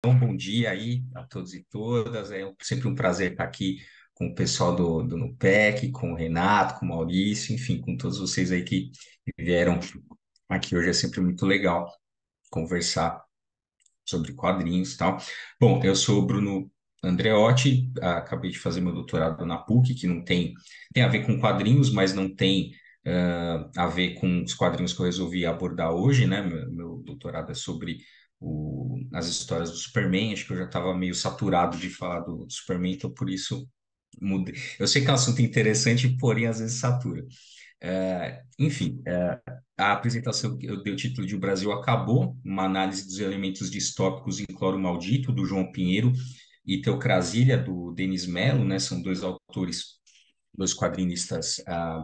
Então, bom dia aí a todos e todas. É sempre um prazer estar aqui com o pessoal do Nupec, com o Renato, com o Maurício, enfim, com todos vocês aí que vieram aqui hoje. É sempre muito legal conversar sobre quadrinhos e tal. Bom, eu sou o Bruno Andreotti, acabei de fazer meu doutorado na PUC, que não tem a ver com quadrinhos, mas não tem a ver com os quadrinhos que eu resolvi abordar hoje, né? Meu doutorado é sobre as histórias do Superman. Acho que eu já estava meio saturado de falar do Superman, então por isso mudei. Eu sei que é um assunto interessante, porém às vezes satura. Enfim, a apresentação que eu dei o título de O Brasil Acabou, uma análise dos elementos distópicos em Cloro Maldito, do João Pinheiro, e Teocrasília, do Denis Mello, né? São dois autores, dois quadrinistas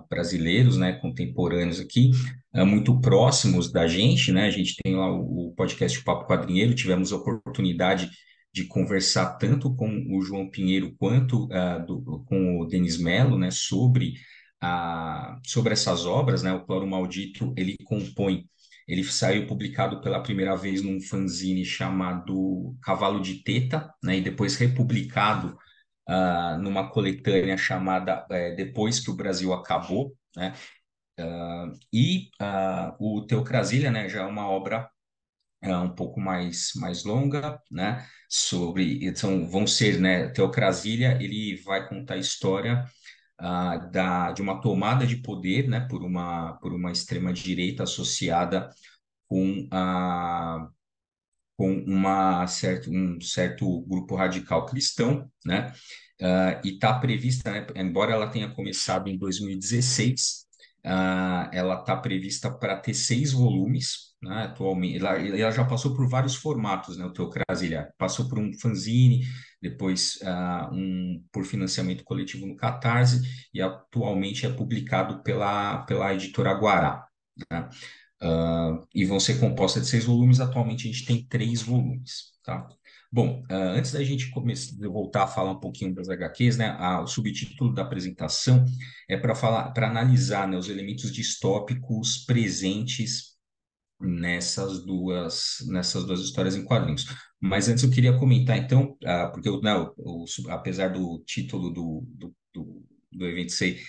brasileiros, né, contemporâneos aqui, muito próximos da gente, né? A gente tem lá o podcast Papo Quadrinheiro, tivemos a oportunidade de conversar tanto com o João Pinheiro quanto com o Denis Mello, né, sobre essas obras, né? O Cloro Maldito, ele saiu publicado pela primeira vez num fanzine chamado Cavalo de Teta, né, e depois republicado numa coletânea chamada Depois que o Brasil Acabou, né? O Teocrasília, né, já é uma obra um pouco mais longa, né? Então, vão ser, né? Teocrasília, ele vai contar a história de uma tomada de poder, né? Por uma extrema-direita associada com um certo grupo radical cristão, né? E está prevista, né, embora ela tenha começado em 2016, ela está prevista para ter 6 volumes, né, atualmente. Ela já passou por vários formatos, né, o Teocrasília. Passou por um fanzine, depois por financiamento coletivo no Catarse, e atualmente é publicado pela editora Guará, né? E vão ser compostas de 6 volumes. Atualmente a gente tem 3 volumes, tá? Bom, antes da gente de voltar a falar um pouquinho das HQs, né? O subtítulo da apresentação é para analisar, né, os elementos distópicos presentes nessas duas histórias em quadrinhos. Mas antes eu queria comentar, então, porque apesar do título do evento ser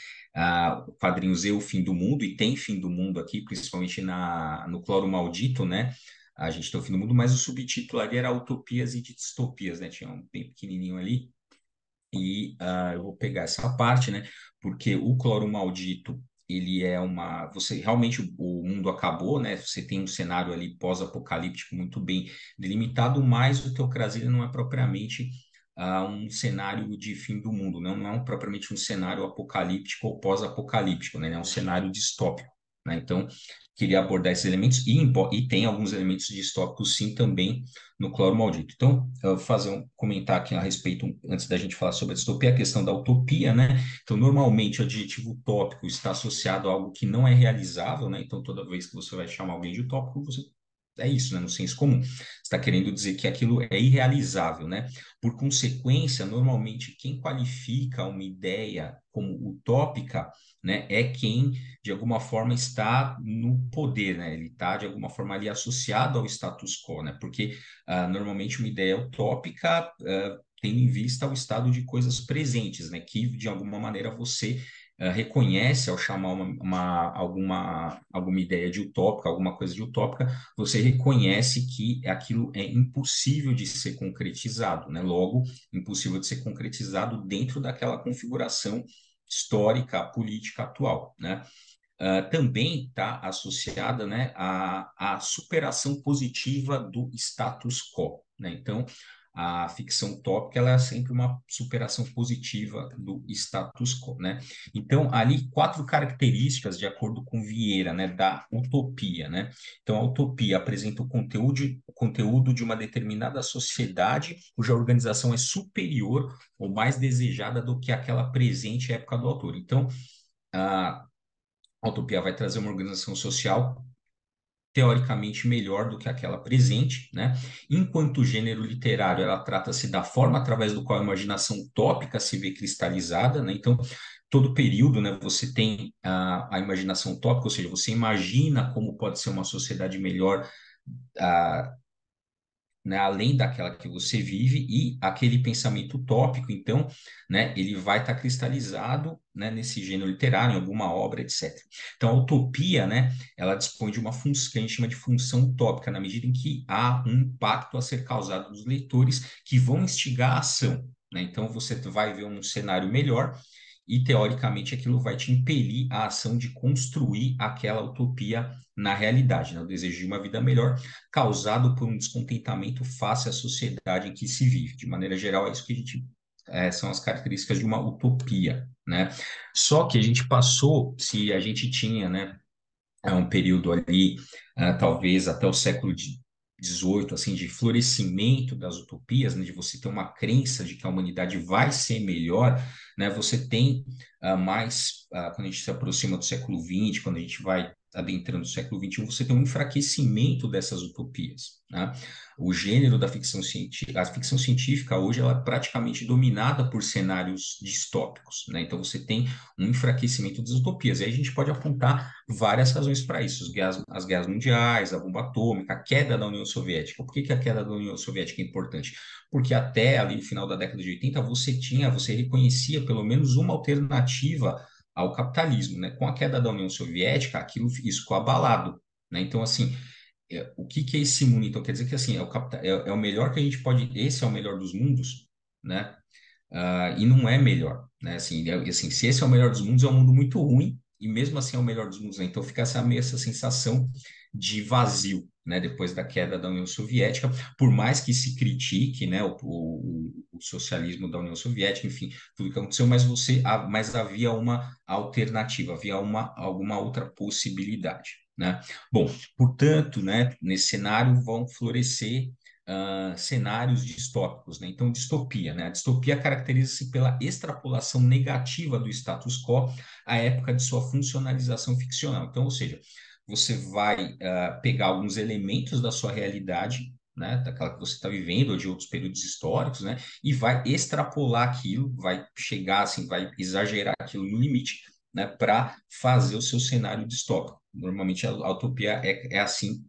quadrinhos e o fim do mundo, e tem fim do mundo aqui, principalmente no Cloro Maldito, né? A gente tem o fim do mundo, mas o subtítulo ali era Utopias e Distopias, né? Tinha um bem pequenininho ali. E eu vou pegar essa parte, né? Porque o Cloro Maldito, ele é uma. Você realmente o mundo acabou, né? Você tem um cenário ali pós-apocalíptico muito bem delimitado, mas o Teocrasília não é propriamente um cenário de fim do mundo, não é propriamente um cenário apocalíptico ou pós-apocalíptico, né? É um cenário distópico, né? Então, queria abordar esses elementos e tem alguns elementos distópicos, sim, também no Cloro Maldito. Então, eu vou fazer comentar aqui a respeito, antes da gente falar sobre a distopia, a questão da utopia, né? Então, normalmente, o adjetivo utópico está associado a algo que não é realizável, né? Então, toda vez que você vai chamar alguém de utópico, é isso, né? No senso comum. Você está querendo dizer que aquilo é irrealizável, né? Por consequência, normalmente, quem qualifica uma ideia como utópica, né, é quem, de alguma forma, está no poder, né? Ele está, de alguma forma, ali associado ao status quo, né? Porque normalmente uma ideia utópica tendo em vista o estado de coisas presentes, né? Que de alguma maneira você reconhece ao chamar alguma ideia de utópica, alguma coisa de utópica, você reconhece que aquilo é impossível de ser concretizado, né? Logo, impossível de ser concretizado dentro daquela configuração histórica, política atual, né? Também está associada, né, à superação positiva do status quo, né? Então, a ficção utópica ela é sempre uma superação positiva do status quo, né? Então, ali 4 características, de acordo com Vieira, né, da utopia, né? Então, a utopia apresenta o conteúdo de uma determinada sociedade cuja organização é superior ou mais desejada do que aquela presente à época do autor. Então, a utopia vai trazer uma organização social teoricamente melhor do que aquela presente, né? Enquanto gênero literário, ela trata-se da forma através do qual a imaginação utópica se vê cristalizada, né? Então, todo período, né, você tem a imaginação utópica, ou seja, você imagina como pode ser uma sociedade melhor, ah, né, além daquela que você vive, e aquele pensamento utópico, então, né, ele vai estar cristalizado, né, nesse gênero literário, em alguma obra, etc. Então, a utopia, né, ela dispõe de uma função que a gente chama de função utópica, na medida em que há um impacto a ser causado nos leitores que vão instigar a ação, né? Então, você vai ver um cenário melhor e, teoricamente, aquilo vai te impelir a ação de construir aquela utopia na realidade, né? O desejo de uma vida melhor causado por um descontentamento face à sociedade em que se vive. De maneira geral, é isso que a gente são as características de uma utopia, né? Só que a gente passou, se a gente tinha, né, um período ali, talvez até o século XVIII, assim, de florescimento das utopias, né, de você ter uma crença de que a humanidade vai ser melhor, né? Você tem quando a gente se aproxima do século XX, quando a gente vai adentrando o século XXI, você tem um enfraquecimento dessas utopias, né? O gênero da ficção científica, a ficção científica hoje ela é praticamente dominada por cenários distópicos, né? Então você tem um enfraquecimento das utopias. E aí a gente pode apontar várias razões para isso: as guerras mundiais, a bomba atômica, a queda da União Soviética. Por que que a queda da União Soviética é importante? Porque até ali no final da década de 80 você reconhecia pelo menos uma alternativa ao capitalismo, né? Com a queda da União Soviética, isso ficou abalado, né? Então, assim, o que que é esse mundo? Então, quer dizer que assim, é o melhor que a gente pode, esse é o melhor dos mundos, né? E não é melhor, né? Assim, assim, se esse é o melhor dos mundos, é um mundo muito ruim, e mesmo assim é o melhor dos mundos, né? Então fica essa sensação de vazio, né? Depois da queda da União Soviética, por mais que se critique, né, o socialismo da União Soviética, enfim, tudo que aconteceu, mas havia uma alternativa, havia alguma outra possibilidade, né? Bom, portanto, né, nesse cenário vão florescer cenários distópicos, né? Então, distopia, né? A distopia caracteriza-se pela extrapolação negativa do status quo à época de sua funcionalização ficcional. Então, ou seja, você vai pegar alguns elementos da sua realidade, né, daquela que você está vivendo, ou de outros períodos históricos, né, e vai extrapolar aquilo, vai chegar assim, vai exagerar aquilo no limite, né, para fazer o seu cenário distópico. Normalmente a utopia é assim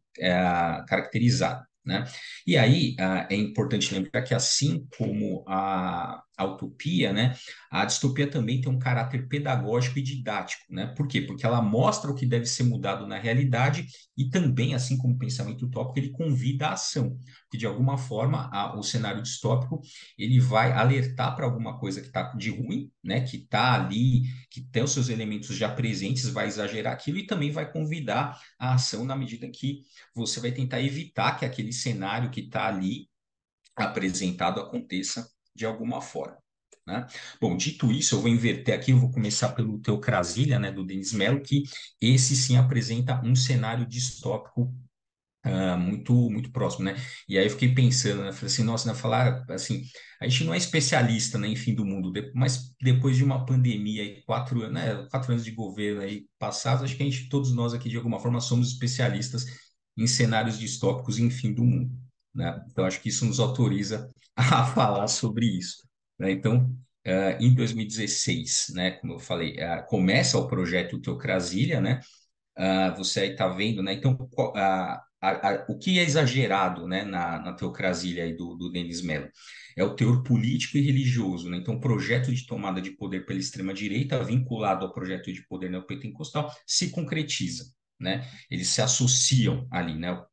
caracterizada, né? E aí é importante lembrar que, assim como a utopia, né, a distopia também tem um caráter pedagógico e didático, né? Por quê? Porque ela mostra o que deve ser mudado na realidade e também, assim como o pensamento utópico, ele convida à ação, que de alguma forma o cenário distópico ele vai alertar para alguma coisa que está de ruim, né? Que está ali, que tem os seus elementos já presentes, vai exagerar aquilo e também vai convidar a ação na medida que você vai tentar evitar que aquele cenário que está ali apresentado aconteça de alguma forma, né? Bom, dito isso, eu vou inverter aqui, eu vou começar pelo Teocrasília, né, do Denis Mello, que esse sim apresenta um cenário distópico muito próximo, né? E aí eu fiquei pensando, né? Falei assim, nossa, né? Falar assim, a gente não é especialista, né, em fim do mundo, mas depois de uma pandemia e 4 anos, né, 4 anos de governo aí passados, acho que todos nós aqui, de alguma forma, somos especialistas em cenários distópicos e em fim do mundo, né? Então, acho que isso nos autoriza a falar sobre isso, né? Então, em 2016, né, como eu falei, começa o projeto Teocrasília, né? Você aí está vendo, né? Então, o que é exagerado, né, na teocrasia aí do Denis Mello é o teor político e religioso, né? Então, o projeto de tomada de poder pela extrema-direita, vinculado ao projeto de poder neopentecostal, se concretiza, né? Eles se associam ali, né?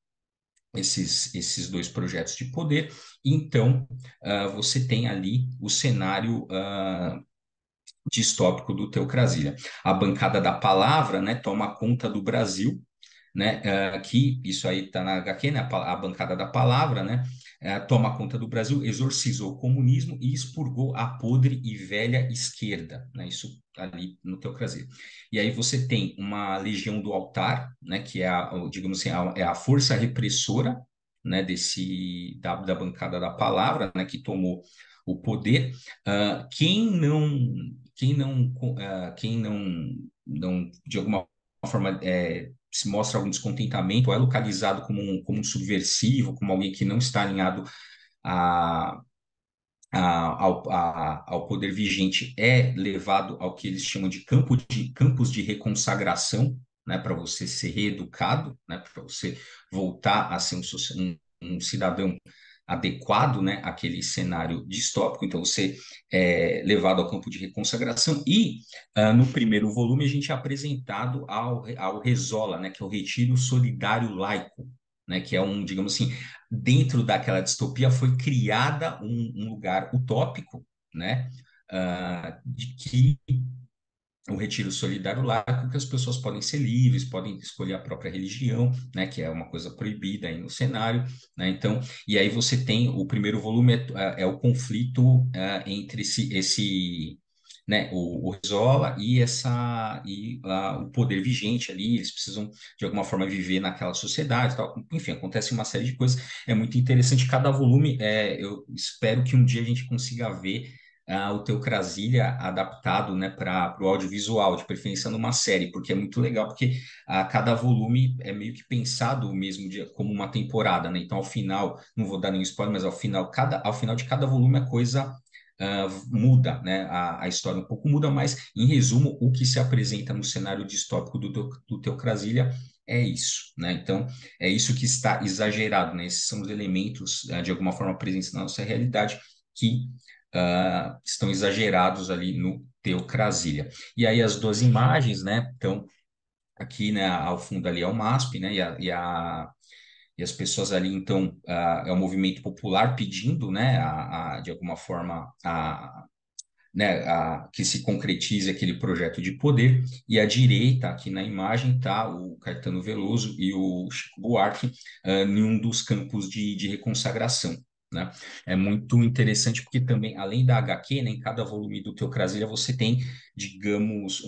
Esses dois projetos de poder. Então, você tem ali o cenário distópico do Teocrasia. A bancada da palavra, né, toma conta do Brasil, né, que isso aí está na HQ, né, a bancada da palavra, né, toma conta do Brasil, exorcizou o comunismo e expurgou a podre e velha esquerda, né, isso ali no Teocrasia. E aí você tem uma legião do altar, né, que é digamos assim, é a força repressora, né, da bancada da palavra, né, que tomou o poder. Quem não, de alguma forma se mostra algum descontentamento, ou é localizado como um subversivo, como alguém que não está alinhado a, ao poder vigente, é levado ao que eles chamam de campos de reconsagração, né, para você ser reeducado, né, para você voltar a ser um cidadão adequado, né, àquele cenário distópico. Então, você é levado ao campo de reconsagração. E no primeiro volume, a gente é apresentado ao Rezola, né, que é o Retiro Solidário Laico, né, que é um, digamos assim, dentro daquela distopia foi criada um lugar utópico, né, de que o retiro solidário laico, que as pessoas podem ser livres, podem escolher a própria religião, né, que é uma coisa proibida aí no cenário, né, então, e aí você tem, o primeiro volume é o conflito entre né, o Rezola e o poder vigente ali, eles precisam de alguma forma viver naquela sociedade, tal. Enfim, acontece uma série de coisas, é muito interessante, cada volume, eu espero que um dia a gente consiga ver o Teocrasilha adaptado, né, para o audiovisual, de preferência numa série, porque é muito legal, porque cada volume é meio que pensado mesmo como uma temporada, né? Então, ao final, não vou dar nenhum spoiler, mas ao final de cada volume a coisa muda, né? A história um pouco muda, mas, em resumo, o que se apresenta no cenário distópico do Teocrasilha é isso, né? Então, é isso que está exagerado, né? Esses são os elementos, de alguma forma, presentes na nossa realidade que estão exagerados ali no Teocrasilha. E aí as duas imagens, né? Então, aqui, né, ao fundo ali é o MASP, né? E as pessoas ali, então, é o movimento popular pedindo, né, de alguma forma, né, que se concretize aquele projeto de poder, e à direita, aqui na imagem, está o Caetano Veloso e o Chico Buarque em um dos campos de reconsagração. Né? É muito interessante porque também, além da HQ, né, em cada volume do Teocrasilha você tem, digamos,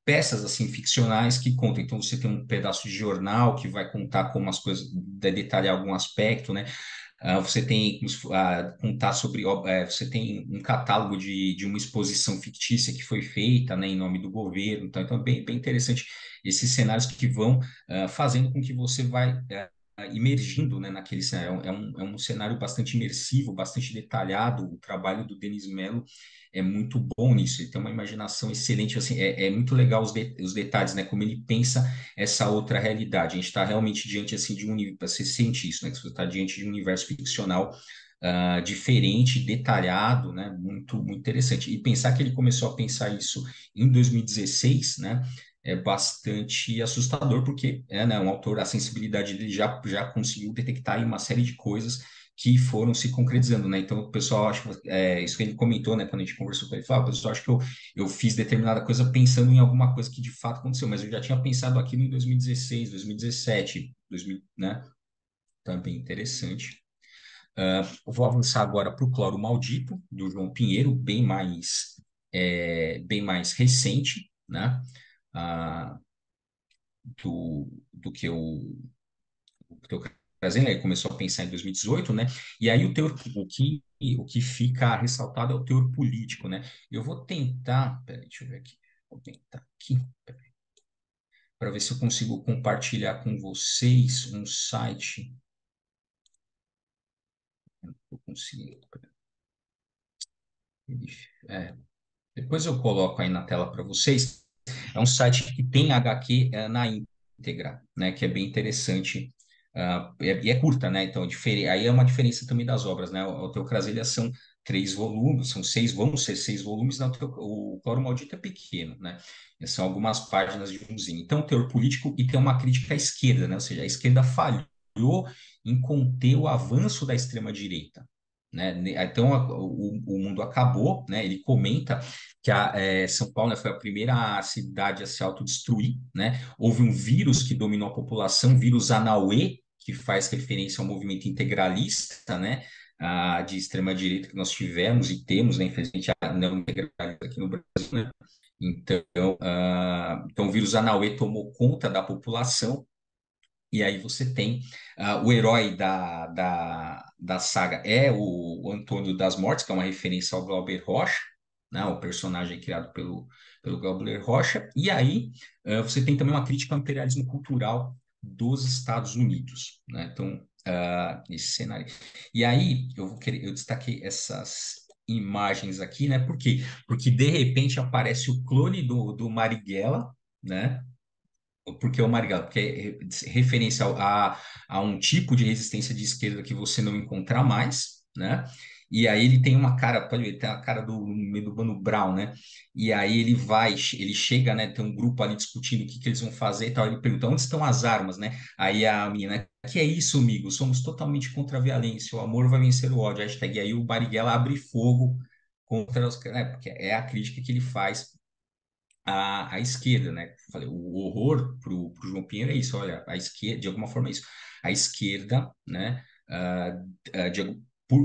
peças assim ficcionais que contam. Então você tem um pedaço de jornal que vai contar como as coisas, detalhar algum aspecto, né? Você tem contar sobre, você tem um catálogo de uma exposição fictícia que foi feita, né, em nome do governo. Então é bem interessante esses cenários que vão fazendo com que você vai imergindo, né, naquele cenário. É um cenário bastante imersivo, bastante detalhado. O trabalho do Denis Mello é muito bom nisso. Ele tem uma imaginação excelente. Assim, é muito legal os detalhes, né, como ele pensa essa outra realidade. A gente está realmente diante assim de um universo, você sente isso, né? Que você está diante de um universo ficcional diferente, detalhado, né? Muito interessante. E pensar que ele começou a pensar isso em 2016, né? É bastante assustador, porque né, um autor, a sensibilidade dele já conseguiu detectar aí uma série de coisas que foram se concretizando, né? Então, o pessoal, acho que isso que ele comentou, né, quando a gente conversou com ele, falou, o pessoal acha que eu fiz determinada coisa pensando em alguma coisa que de fato aconteceu, mas eu já tinha pensado aquilo em 2016, 2017, 2000, né? Então é bem interessante. Eu vou avançar agora para o Cloro Maldito, do João Pinheiro, bem mais recente, né? Ah, do que o Krasen, ele começou a pensar em 2018, né? E aí o que fica ressaltado é o teor político, né? Eu vou tentar, peraí, deixa eu ver aqui, vou tentar aqui, para ver se eu consigo compartilhar com vocês um site. Eu consigo. É, depois eu coloco aí na tela para vocês. É um site que tem HQ na íntegra, né? Que é bem interessante. E é curta, né? Então, aí é uma diferença também das obras, né? O Teocrasilha são 3 volumes, vão ser 6 volumes, né? O Cloro Maldito é pequeno, né? São algumas páginas de um zine. Então, teor político e tem uma crítica à esquerda, né? Ou seja, a esquerda falhou em conter o avanço da extrema-direita. Né? Então o mundo acabou, né? Ele comenta que São Paulo, né, foi a primeira cidade a se autodestruir, né? Houve um vírus que dominou a população, vírus Anauê, que faz referência ao movimento integralista, né? De extrema direita que nós tivemos e temos, né? Infelizmente, a não integralista aqui no Brasil, né? Então o vírus Anauê tomou conta da população. E aí você tem o herói da saga é o Antônio das Mortes, que é uma referência ao Glauber Rocha, né, o personagem criado pelo Glauber Rocha. E aí você tem também uma crítica ao imperialismo cultural dos Estados Unidos. Né? Então, esse cenário. E aí eu destaquei essas imagens aqui, né? Por quê? Porque de repente aparece o clone do Marighella, né? Porque o Marighella, porque é referencial a um tipo de resistência de esquerda que você não encontrar mais, né? E aí ele tem uma cara, pode ver, ele tem a cara do Mano Brown, né? E aí ele chega, né? Tem um grupo ali discutindo o que que eles vão fazer e tal. Ele pergunta, onde estão as armas, né? Aí a menina, que é isso, amigo? Somos totalmente contra a violência, o amor vai vencer o ódio, hashtag. E aí o Marighella abre fogo contra os, né? Porque é a crítica que ele faz à esquerda, né? Falei, o horror para o João Pinheiro é isso, olha, a esquerda, de alguma forma é isso. A esquerda, né, ah,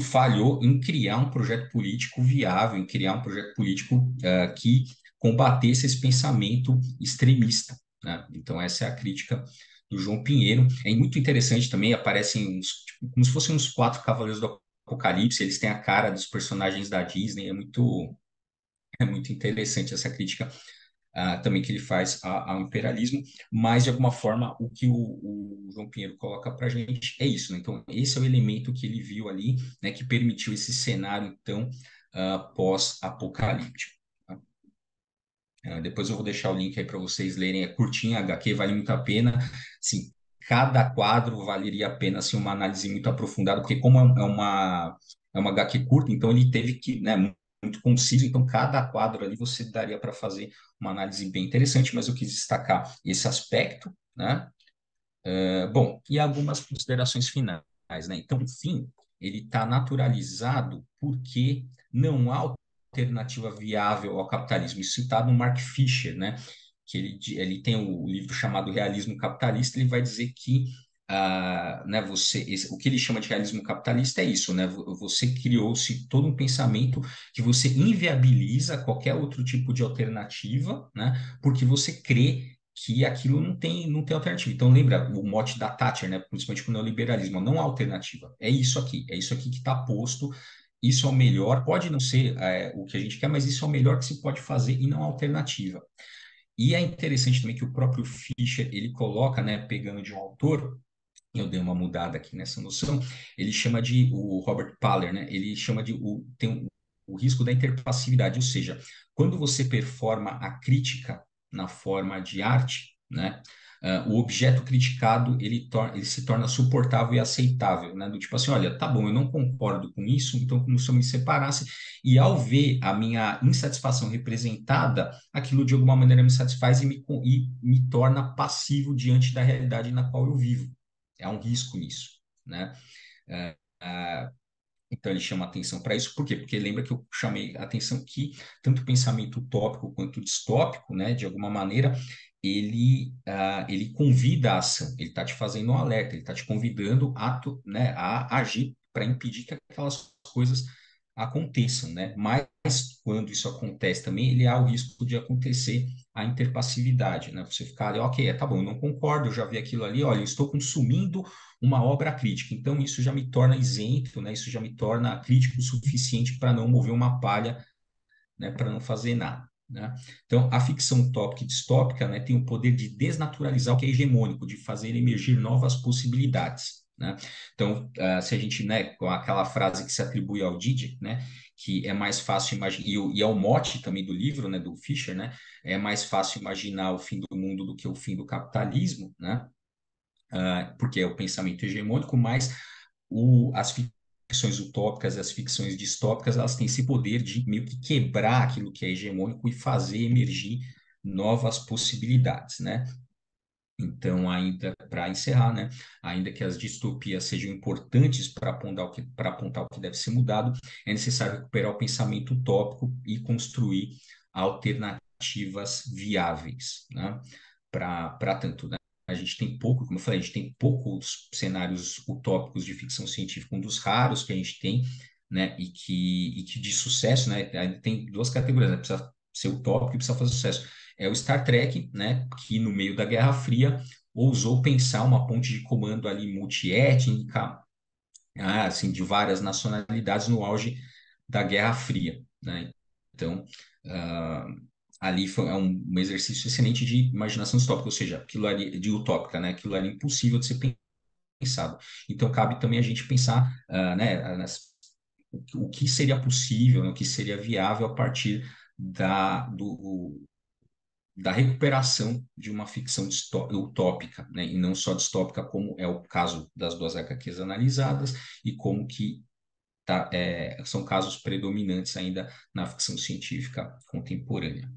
falhou em criar um projeto político viável, em criar um projeto político que combatesse esse pensamento extremista, né? Então, essa é a crítica do João Pinheiro. É muito interessante também, aparecem uns, tipo, como se fossem uns quatro cavaleiros do Apocalipse, eles têm a cara dos personagens da Disney, é muito interessante essa crítica também que ele faz ao imperialismo, mas de alguma forma o que o João Pinheiro coloca para a gente é isso, né? Então, esse é o elemento que ele viu ali, né, que permitiu esse cenário, então, pós-apocalíptico. Tá? Depois eu vou deixar o link aí para vocês lerem, é curtinho, HQ, vale muito a pena. Sim, cada quadro valeria a pena assim, uma análise muito aprofundada, porque como é uma HQ curta, então ele teve que, né, muito conciso, então cada quadro ali você daria para fazer uma análise bem interessante, mas eu quis destacar esse aspecto, né? Bom, e algumas considerações finais, né? Então, o fim, ele está naturalizado porque não há alternativa viável ao capitalismo. Isso está no Mark Fisher, né? Que ele tem o livro chamado Realismo Capitalista, ele vai dizer que né, o que ele chama de realismo capitalista é isso, né? Você criou-se todo um pensamento que você inviabiliza qualquer outro tipo de alternativa, né? Porque você crê que aquilo não tem alternativa. Então, lembra o mote da Thatcher, né? Principalmente com o neoliberalismo, não há alternativa. É isso aqui que está posto, isso é o melhor, pode não ser o que a gente quer, mas isso é o melhor que se pode fazer e não há alternativa. E é interessante também que o próprio Fischer, ele coloca, né, pegando de um autor, eu dei uma mudada aqui nessa noção, ele chama o Robert Paller, né, ele chama tem o risco da interpassividade, ou seja, quando você performa a crítica na forma de arte, né, o objeto criticado ele se torna suportável e aceitável, né, do tipo assim, olha, tá bom, eu não concordo com isso, então como se eu me separasse, e ao ver a minha insatisfação representada, aquilo de alguma maneira me satisfaz e me torna passivo diante da realidade na qual eu vivo. Há um risco nisso, né? É, então ele chama atenção para isso, por quê? Porque lembra que eu chamei a atenção que tanto o pensamento utópico quanto o distópico, né, de alguma maneira, ele convida a ação, ele está te fazendo um alerta, ele está te convidando né, a agir para impedir que aquelas coisas aconteçam, né? Mas quando isso acontece também, ele há o risco de acontecer a interpassividade, né? Você ficar ali, ok, tá bom, eu não concordo, eu já vi aquilo ali, olha, eu estou consumindo uma obra crítica. Então, isso já me torna isento, né? Isso já me torna crítico o suficiente para não mover uma palha, né? Para não fazer nada. Né? Então, a ficção utópica e distópica, né, tem o poder de desnaturalizar o que é hegemônico, de fazer emergir novas possibilidades. Né? Então, se a gente, né, com aquela frase que se atribui ao Didier, né, que é mais fácil imaginar, e é o mote também do livro, né, do Fischer, né, é mais fácil imaginar o fim do mundo do que o fim do capitalismo, né? Porque é o pensamento hegemônico, mas as ficções utópicas, as ficções distópicas, elas têm esse poder de meio que quebrar aquilo que é hegemônico e fazer emergir novas possibilidades, né? Então, ainda para encerrar, né, ainda que as distopias sejam importantes para apontar o que deve ser mudado, é necessário recuperar o pensamento utópico e construir alternativas viáveis, né, para tanto, né? A gente tem pouco, como eu falei, a gente tem poucos cenários utópicos de ficção científica, um dos raros que a gente tem, né, e que de sucesso, né, ainda tem duas categorias, né, precisa ser utópico e precisa fazer sucesso. É o Star Trek, né, que no meio da Guerra Fria ousou pensar uma ponte de comando ali multiétnica, assim, de várias nacionalidades no auge da Guerra Fria, né? Então, ah, ali é um exercício excelente de imaginação distópica, ou seja, aquilo ali de utópica, né? Aquilo ali é impossível de ser pensado. Então, cabe também a gente pensar, né, o que seria possível, né, o que seria viável a partir da recuperação de uma ficção utópica, né? E não só distópica, como é o caso das duas HQs analisadas, e como que são casos predominantes ainda na ficção científica contemporânea.